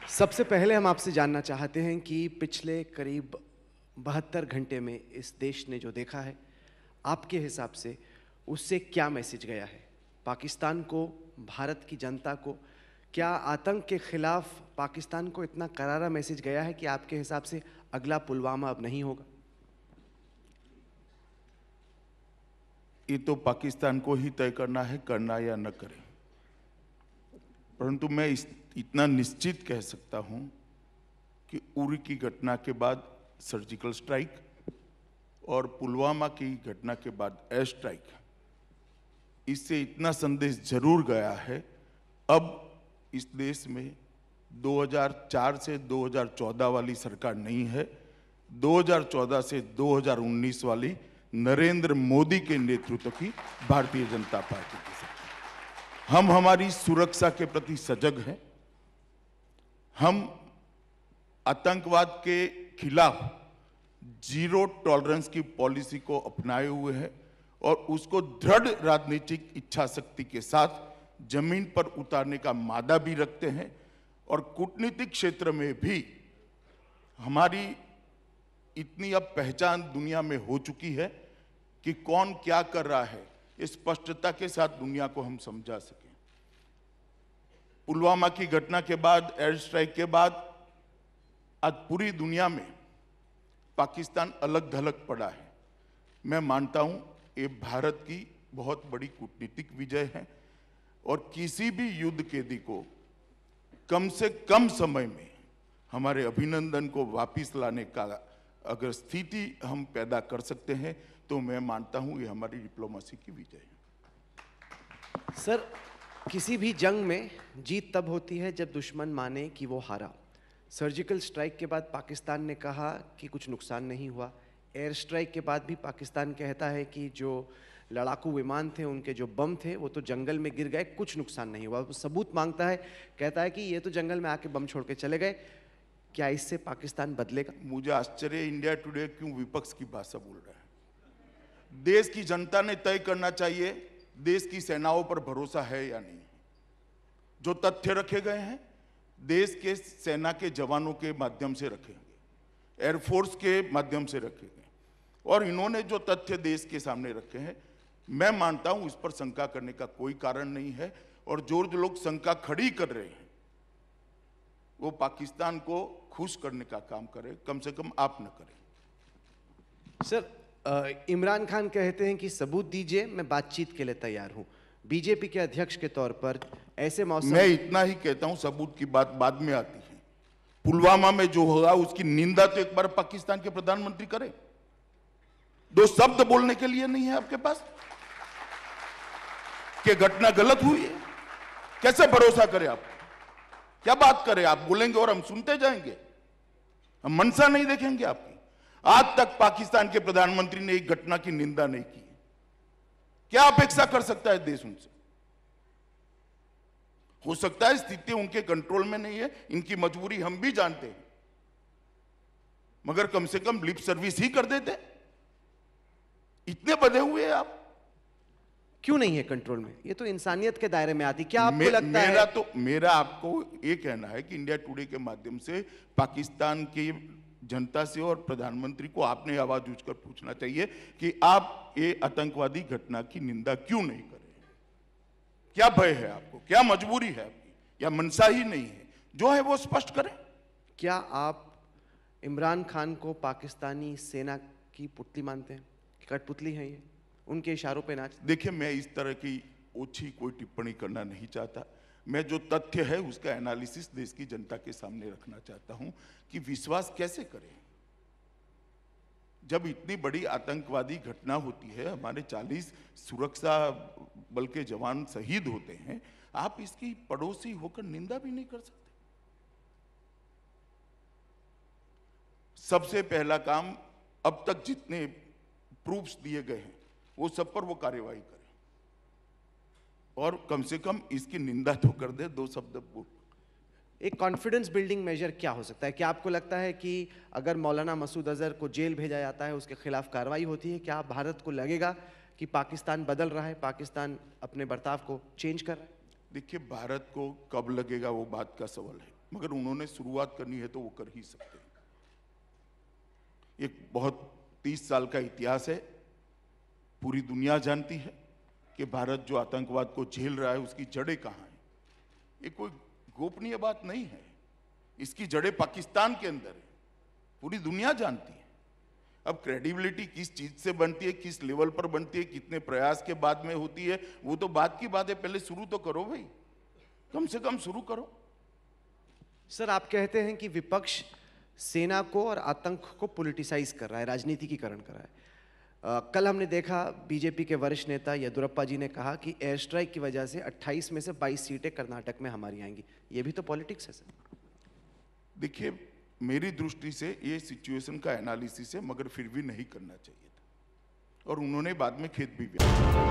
सबसे पहले हम आपसे जानना चाहते हैं कि पिछले करीब 72 घंटे में इस देश ने जो देखा है, आपके हिसाब से उससे क्या मैसेज गया है पाकिस्तान को, भारत की जनता को? क्या आतंक के खिलाफ पाकिस्तान को इतना करारा मैसेज गया है कि आपके हिसाब से अगला पुलवामा अब नहीं होगा? ये तो पाकिस्तान को ही तय करना है, करना या न करें। परंतु मैं इतना निश्चित कह सकता हूं कि उरी की घटना के बाद सर्जिकल स्ट्राइक और पुलवामा की घटना के बाद एयर स्ट्राइक, इससे इतना संदेश जरूर गया है। अब इस देश में 2004 से 2014 वाली सरकार नहीं है, 2014 से 2019 वाली नरेंद्र मोदी के नेतृत्व की भारतीय जनता पार्टी की सरकार। हम हमारी सुरक्षा के प्रति सजग हैं। हम आतंकवाद के खिलाफ जीरो टॉलरेंस की पॉलिसी को अपनाए हुए हैं और उसको दृढ़ राजनीतिक इच्छा शक्ति के साथ जमीन पर उतारने का मादा भी रखते हैं। और कूटनीतिक क्षेत्र में भी हमारी इतनी अब पहचान दुनिया में हो चुकी है कि कौन क्या कर रहा है, इस स्पष्टता के साथ दुनिया को हम समझा सकें। पुलवामा की घटना के बाद, एयर स्ट्राइक के बाद आज पूरी दुनिया में पाकिस्तान अलग थलग पड़ा है। मैं मानता हूं ये भारत की बहुत बड़ी कूटनीतिक विजय है और किसी भी युद्ध कैदी को कम से कम समय में हमारे अभिनंदन को वापस लाने का अगर स्थिति हम पैदा कर सकते हैं तो मैं मानता हूं ये हमारी डिप्लोमेसी की विजय है। सर, किसी भी जंग में जीत तब होती है जब दुश्मन माने कि वो हारा। सर्जिकल स्ट्राइक के बाद पाकिस्तान ने कहा कि कुछ नुकसान नहीं हुआ। एयर स्ट्राइक के बाद भी पाकिस्तान कहता है कि जो लड़ाकू विमान थे, उनके जो बम थे, वो तो जंगल में गिर गए, कुछ नुकसान नहीं हुआ। वो सबूत मांगता है, कहता है कि ये तो जंगल में आके बम छोड़ के चले गए। क्या इससे पाकिस्तान बदलेगा? मुझे आश्चर्य है इंडिया टुडे क्यों विपक्ष की भाषा बोल रहा है। देश की जनता ने तय करना चाहिए देश की सेनाओं पर भरोसा है या नहीं। जो तथ्य रखे गए हैं देश के सेना के जवानों के माध्यम से रखे गए, एयरफोर्स के माध्यम से रखे गए, और इन्होंने जो तथ्य देश के सामने रखे हैं, मैं मानता हूं इस पर शंका करने का कोई कारण नहीं है। और जो लोग शंका खड़ी कर रहे हैं वो पाकिस्तान को खुश करने का काम करें, कम से कम आप न करें। सर, इमरान खान कहते हैं कि सबूत दीजिए, मैं बातचीत के लिए तैयार हूं। बीजेपी के अध्यक्ष के तौर पर ऐसे मौसम मैं इतना ही कहता हूं, सबूत की बात बाद में आती है। पुलवामा में जो होगा उसकी निंदा तो एक बार पाकिस्तान के प्रधानमंत्री करें। दो शब्द बोलने के लिए नहीं है आपके पास कि घटना गलत हुई है। कैसे भरोसा करें आप? क्या बात करें? आप बोलेंगे और हम सुनते जाएंगे, हम मनसा नहीं देखेंगे आपकी। आज तक पाकिस्तान के प्रधानमंत्री ने एक घटना की निंदा नहीं की। क्या अपेक्षा कर सकता है देश उनसे? हो सकता है स्थिति उनके कंट्रोल में नहीं है, इनकी मजबूरी हम भी जानते हैं, मगर कम से कम लिप सर्विस ही कर देते। इतने बधे हुए हैं आप। क्यों नहीं है कंट्रोल में? ये तो इंसानियत के दायरे में आती। क्या आपको लगता है? मेरा आपको ये कहना है कि इंडिया टुडे के माध्यम से पाकिस्तान की जनता से और प्रधानमंत्री को आपने आवाज उठाकर पूछना चाहिए कि आप ये आतंकवादी घटना की निंदा क्यों नहीं कर रहे? क्या भय है आपको? क्या मजबूरी है आपकी? या मनसा ही नहीं है? जो है वो स्पष्ट करें। क्या आप इमरान खान को पाकिस्तानी सेना की पुतली मानते हैं? कठपुतली है ये, उनके इशारों पे नाच? देखिए, मैं इस तरह की ओछी कोई टिप्पणी करना नहीं चाहता। मैं जो तथ्य है उसका एनालिसिस देश की जनता के सामने रखना चाहता हूं कि विश्वास कैसे करें जब इतनी बड़ी आतंकवादी घटना होती है, हमारे 40 सुरक्षा बल के जवान शहीद होते हैं, आप इसकी पड़ोसी होकर निंदा भी नहीं कर सकते। सबसे पहला काम, अब तक जितने प्रूफ्स दिए गए हैं वो सब पर वो कार्यवाही करें और कम से कम इसकी निंदा तो कर दे, दो शब्द बोल। एक कॉन्फिडेंस बिल्डिंग मेजर क्या हो सकता है? क्या आपको लगता है कि अगर मौलाना मसूद अजहर को जेल भेजा जाता है, उसके खिलाफ कार्रवाई होती है, क्या भारत को लगेगा कि पाकिस्तान बदल रहा है, पाकिस्तान अपने बर्ताव को चेंज कर रहा है? देखिए, भारत को कब लगेगा वो बात का सवाल है। मगर उन्होंने शुरुआत करनी है तो वो कर ही सकते हैं। एक बहुत 30 साल का इतिहास है, पूरी दुनिया जानती है कि भारत जो आतंकवाद को झेल रहा है उसकी जड़ें कहाँ हैं। ये कोई गोपनीय बात नहीं है, इसकी जड़ें पाकिस्तान के अंदर है, पूरी दुनिया जानती है। अब क्रेडिबिलिटी किस चीज से बनती है, किस लेवल पर बनती है, कितने प्रयास के बाद में होती है, वो तो बात की बात है। पहले शुरू तो करो भाई, कम से कम शुरू करो। सर, आप कहते हैं कि विपक्ष सेना को और आतंक को पॉलिटिसाइज कर रहा है, राजनीतिकीकरण कर रहा है। कल हमने देखा बीजेपी के वरिष्ठ नेता येदियुरप्पा जी ने कहा कि एयर स्ट्राइक की वजह से 28 में से 22 सीटें कर्नाटक में हमारी आएंगी। ये भी तो पॉलिटिक्स है सर। देखिए, मेरी दृष्टि से ये सिचुएशन का एनालिसिस है, मगर फिर भी नहीं करना चाहिए था, और उन्होंने बाद में खेद भी व्यक्त किया।